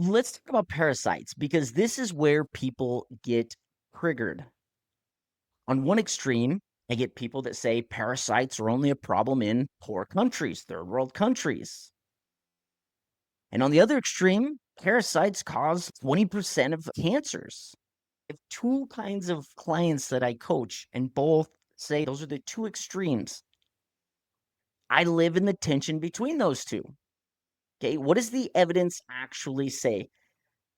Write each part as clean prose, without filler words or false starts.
let's talk about parasites because this is where people get triggered. On one extreme, I get people that say parasites are only a problem in poor countries, third world countries. And on the other extreme, parasites cause 20% of cancers. I have two kinds of clients that I coach, and both say those are the two extremes. I live in the tension between those two. Okay, what does the evidence actually say?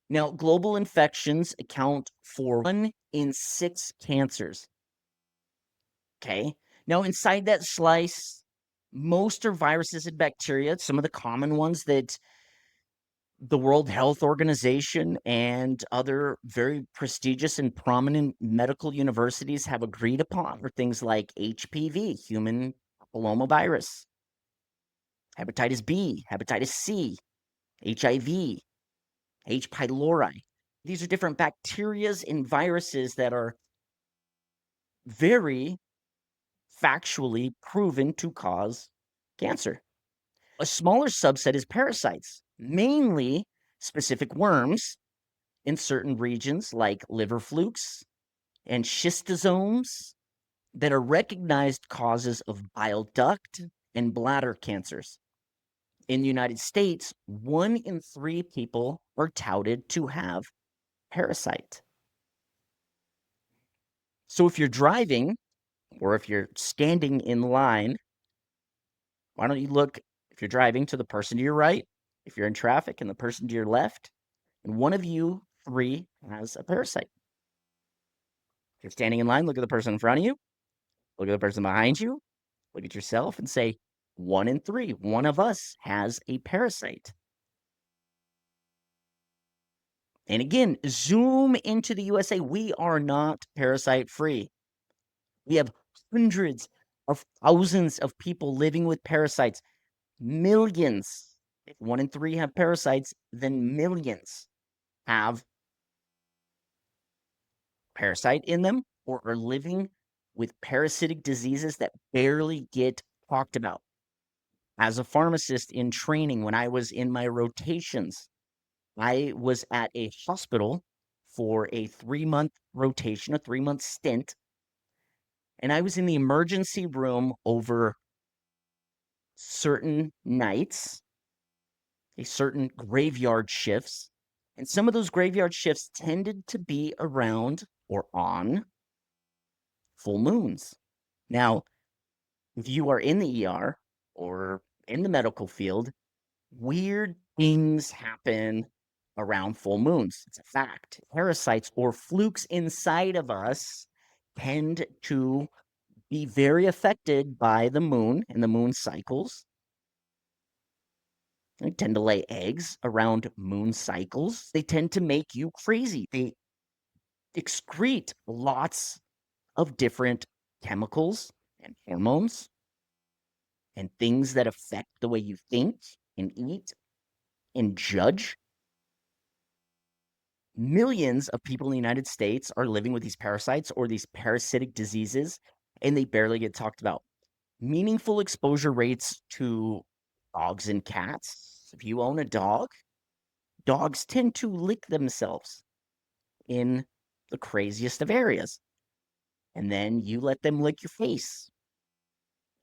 Now, global infections account for 1 in 6 cancers. Okay. Now, inside that slice, most are viruses and bacteria. Some of the common ones that the World Health Organization and other very prestigious and prominent medical universities have agreed upon are things like HPV, human papillomavirus, hepatitis B, hepatitis C, HIV, H. pylori. These are different bacterias and viruses that are very factually proven to cause cancer. A smaller subset is parasites, mainly specific worms in certain regions like liver flukes and schistosomes that are recognized causes of bile duct and bladder cancers. In the United States, 1 in 3 people are touted to have parasite. So if you're driving or if you're standing in line, why don't you look, if you're driving, to the person to your right, if you're in traffic, and the person to your left, and one of you three has a parasite. If you're standing in line, look at the person in front of you, look at the person behind you, look at yourself, and say, 1 in 3, one of us has a parasite. And again, zoom into the USA. We are not parasite free. We have hundreds of thousands of people living with parasites, millions. If 1 in 3 have parasites, then millions have parasite in them or are living with parasitic diseases that barely get talked about. As a pharmacist in training, when I was in my rotations, I was at a hospital for a 3-month rotation, a 3-month stint, and I was in the emergency room over certain nights, a certain graveyard shifts, and some of those graveyard shifts tended to be around or on full moons. Now, if you are in the ER or in the medical field, weird things happen around full moons. It's a fact. Parasites or flukes inside of us tend to be very affected by the moon and the moon cycles. They tend to lay eggs around moon cycles. They tend to make you crazy. They excrete lots of different chemicals and hormones and things that affect the way you think and eat and judge. Millions of people in the United States are living with these parasites or these parasitic diseases, and they barely get talked about. Meaningful exposure rates to dogs and cats. If you own a dog, dogs tend to lick themselves in the craziest of areas. And then you let them lick your face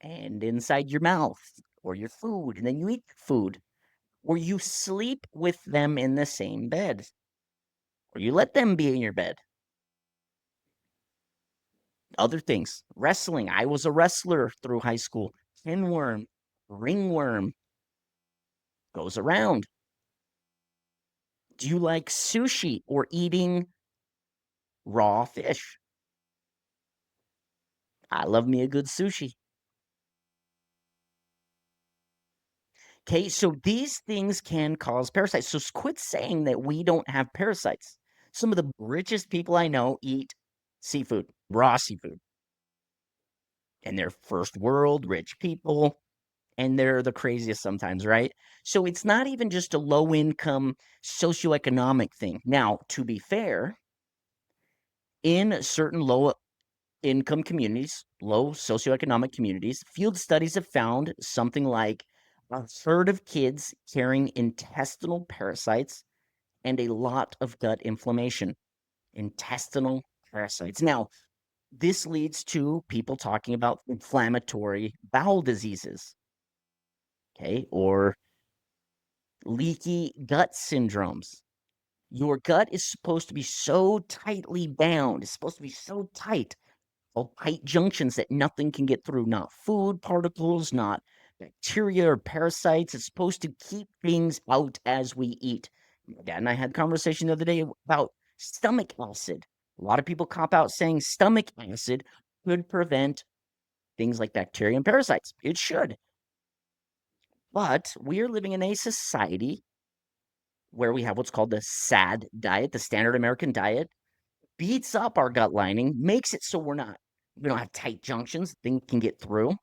and inside your mouth or your food, and then you eat food, or you sleep with them in the same bed, or you let them be in your bed. Other things, wrestling. I was a wrestler through high school. Pinworm, ringworm goes around. Do you like sushi or eating raw fish? I love me a good sushi. Okay, so these things can cause parasites. So quit saying that we don't have parasites. Some of the richest people I know eat seafood, raw seafood, and they're first world rich people, and they're the craziest sometimes, right? So it's not even just a low income socioeconomic thing. Now, to be fair, in certain low income communities, low socioeconomic communities, field studies have found something like a third of kids carrying intestinal parasites and a lot of gut inflammation, intestinal parasites. Now, this leads to people talking about inflammatory bowel diseases, okay, or leaky gut syndromes. Your gut is supposed to be so tightly bound, it's supposed to be so tight, all tight junctions that nothing can get through, not food particles, not bacteria or parasites. It's supposed to keep things out as we eat. My dad and I had a conversation the other day about stomach acid. A lot of people cop out saying stomach acid could prevent things like bacteria and parasites. It should. But we are living in a society where we have what's called the SAD diet, the standard American diet, beats up our gut lining, makes it so we don't have tight junctions, things can get through,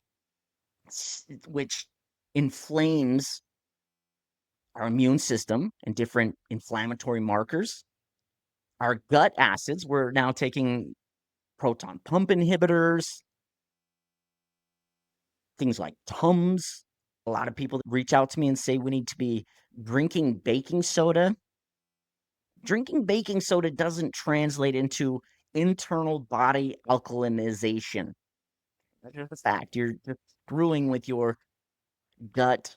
which inflames our immune system and different inflammatory markers. Our gut acids, we're now taking proton pump inhibitors, things like Tums. A lot of people reach out to me and say we need to be drinking baking soda. Drinking baking soda doesn't translate into internal body alkalinization. That's just a fact. You're just screwing with your gut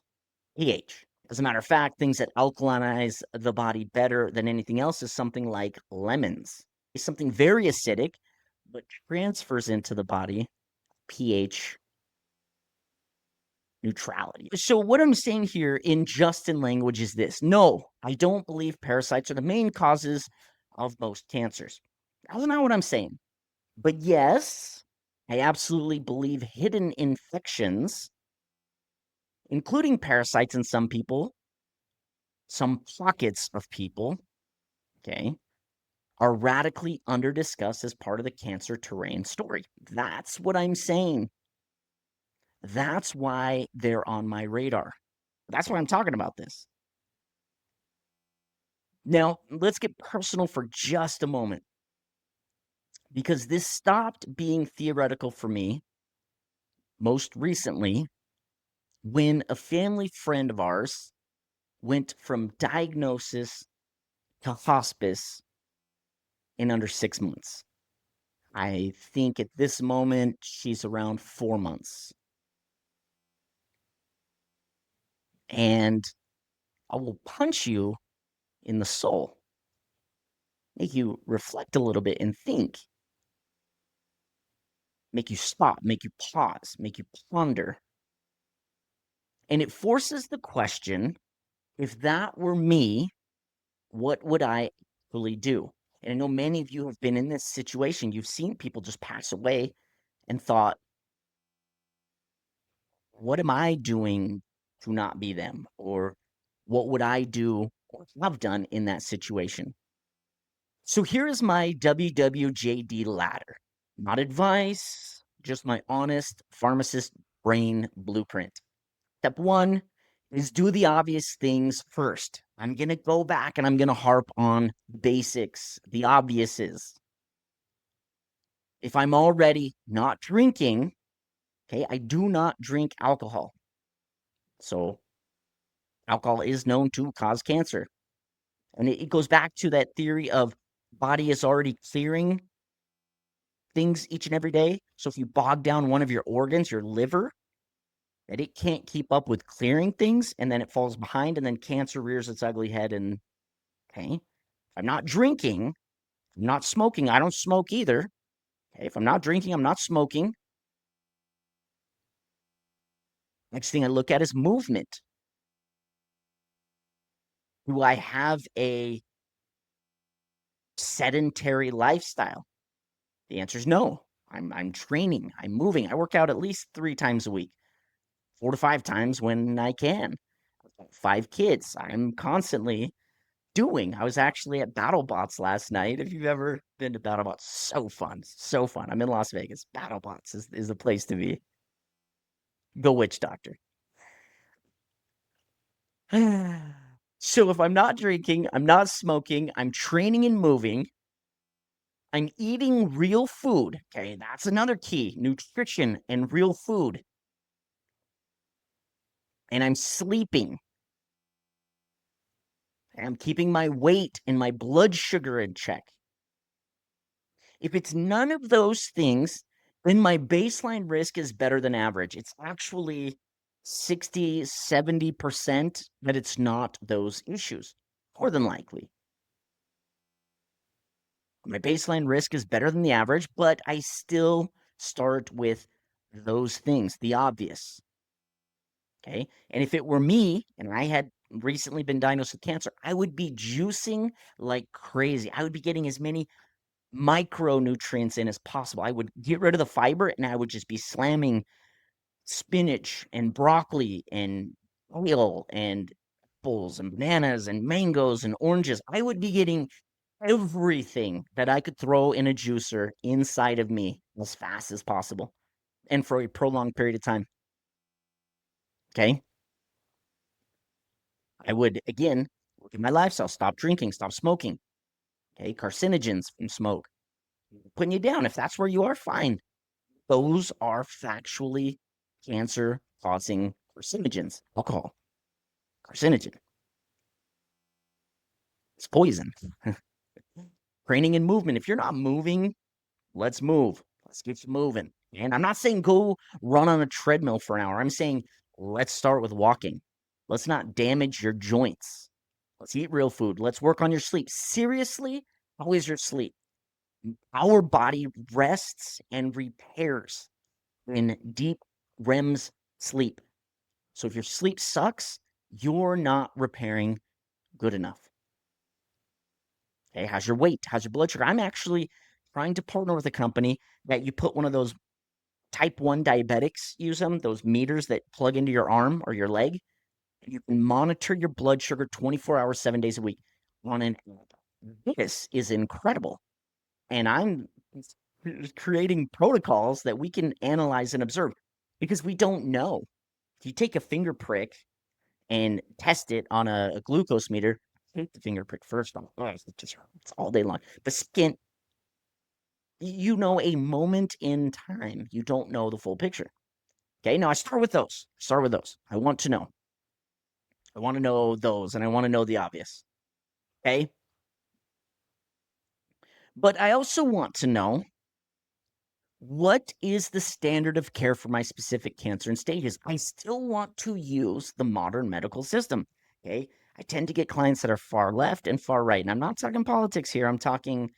pH. As a matter of fact, things that alkalinize the body better than anything else is something like lemons. It's something very acidic, but transfers into the body pH neutrality. So, what I'm saying here in Justin language is this: no, I don't believe parasites are the main causes of most cancers. That's not what I'm saying. But yes, I absolutely believe hidden infections, including parasites in some people, some pockets of people, okay, are radically underdiscussed as part of the cancer terrain story. That's what I'm saying. That's why they're on my radar. That's why I'm talking about this. Now, let's get personal for just a moment because this stopped being theoretical for me most recently when a family friend of ours went from diagnosis to hospice in under 6 months. I think at this moment she's around 4 months. And I will punch you in the soul, make you reflect a little bit and think, make you stop, make you pause, make you ponder. And it forces the question, if that were me, what would I actually do? And I know many of you have been in this situation. You've seen people just pass away and thought, what am I doing to not be them? Or what would I do or have done in that situation? So here is my WWJD ladder. Not advice, just my honest pharmacist brain blueprint. Step one is do the obvious things first. I'm going to go back and I'm going to harp on basics, the obvious is. If I'm already not drinking, okay, I do not drink alcohol. So alcohol is known to cause cancer. And it goes back to that theory of body is already clearing things each and every day. So if you bog down one of your organs, your liver, that it can't keep up with clearing things, and then it falls behind, and then cancer rears its ugly head. And okay, if I'm not drinking, I'm not smoking. I don't smoke either. Okay, if I'm not drinking, I'm not smoking. Next thing I look at is movement. Do I have a sedentary lifestyle? The answer is no. I'm training. I'm moving. I work out at least 3 times a week, 4 to 5 times when I can. 5 kids. I'm constantly doing. I was actually at BattleBots last night. If you've ever been to BattleBots, so fun, so fun. I'm in Las Vegas. BattleBots is the place to be. Go Witch Doctor. So if I'm not drinking, I'm not smoking, I'm training and moving, I'm eating real food. Okay, that's another key: nutrition and real food. And I'm sleeping. I'm keeping my weight and my blood sugar in check. If it's none of those things, then my baseline risk is better than average. It's actually 60, 70% that it's not those issues, more than likely. My baseline risk is better than the average, but I still start with those things, the obvious. Okay. And if it were me and I had recently been diagnosed with cancer, I would be juicing like crazy. I would be getting as many micronutrients in as possible. I would get rid of the fiber and I would just be slamming spinach and broccoli and oil and apples and bananas and mangoes and oranges. I would be getting everything that I could throw in a juicer inside of me as fast as possible and for a prolonged period of time. Okay. I would, again, look at my lifestyle, stop drinking, stop smoking. Okay. Carcinogens from smoke, putting you down. If that's where you are, fine. Those are factually cancer causing carcinogens. Alcohol, carcinogen, it's poison. Training and movement. If you're not moving, let's move. Let's get you moving. And I'm not saying go run on a treadmill for an hour. I'm saying let's start with walking. Let's not damage your joints. Let's eat real food. Let's work on your sleep. Seriously, how is your sleep? Our body rests and repairs in deep REMS sleep. So if your sleep sucks, you're not repairing good enough. Okay, how's your weight? How's your blood sugar? I'm actually trying to partner with a company that you put one of those type 1 diabetics use them, those meters that plug into your arm or your leg. And you can monitor your blood sugar 24 hours, 7 days a week on an app. This is incredible. And I'm creating protocols that we can analyze and observe because we don't know. If you take a finger prick and test it on a glucose meter, take the finger prick first. It just hurts all day long. But second, you know a moment in time. You don't know the full picture. Okay, now I start with those. I want to know. I want to know those, and I want to know the obvious. Okay. But I also want to know what is the standard of care for my specific cancer and stages. I still want to use the modern medical system. Okay. I tend to get clients that are far left and far right. And I'm not talking politics here. I'm talking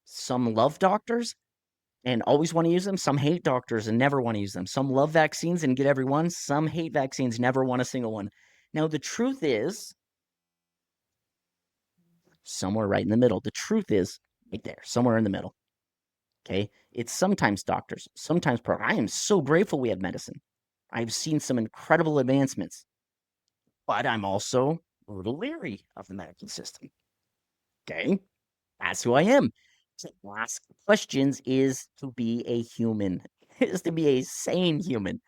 some love doctors and always want to use them. Some hate doctors and never want to use them. Some love vaccines and get every one. Some hate vaccines, never want a single one. Now, the truth is somewhere right in the middle. The truth is right there, somewhere in the middle. Okay. It's sometimes doctors, sometimes I am so grateful we have medicine. I've seen some incredible advancements, but I'm also a little leery of the medical system. Okay. That's who I am. To ask questions is to be a human, is to be a sane human.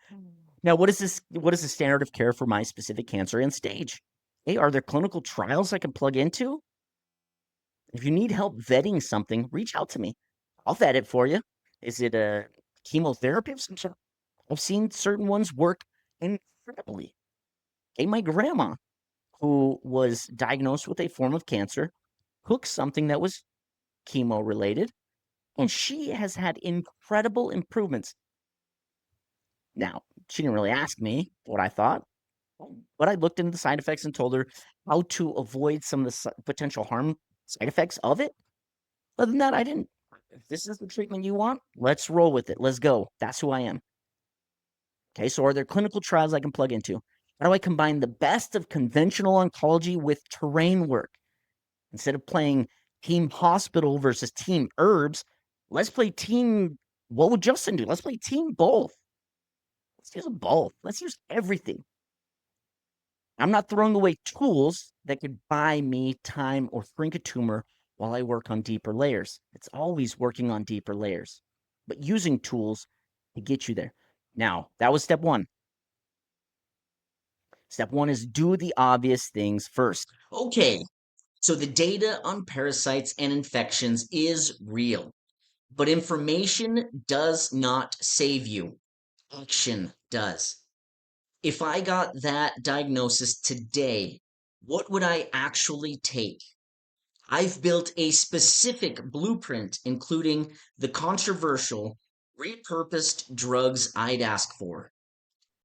Now, what is this? What is the standard of care for my specific cancer and stage? Hey, are there clinical trials I can plug into? If you need help vetting something, reach out to me. I'll vet it for you. Is it a chemotherapy of some sort? I've seen certain ones work incredibly. Okay, my grandma, who was diagnosed with a form of cancer, took something that was chemo related, and she has had incredible improvements. Now, she didn't really ask me what I thought, but I looked into the side effects and told her how to avoid some of the potential harm side effects of it. Other than that, I didn't. If this is the treatment you want, let's roll with it. Let's go. That's who I am. Okay, so are there clinical trials I can plug into? How do I combine the best of conventional oncology with terrain work? Instead of playing team hospital versus team herbs, let's play team. What would Justin do? Let's play team both. Let's use both. Let's use everything. I'm not throwing away tools that could buy me time or shrink a tumor while I work on deeper layers. It's always working on deeper layers, but using tools to get you there. Now, that was step one. Step one is do the obvious things first. Okay, so the data on parasites and infections is real, but information does not save you. Action does. If I got that diagnosis today, What would I actually take? I've built a specific blueprint, including the controversial repurposed drugs I'd ask for.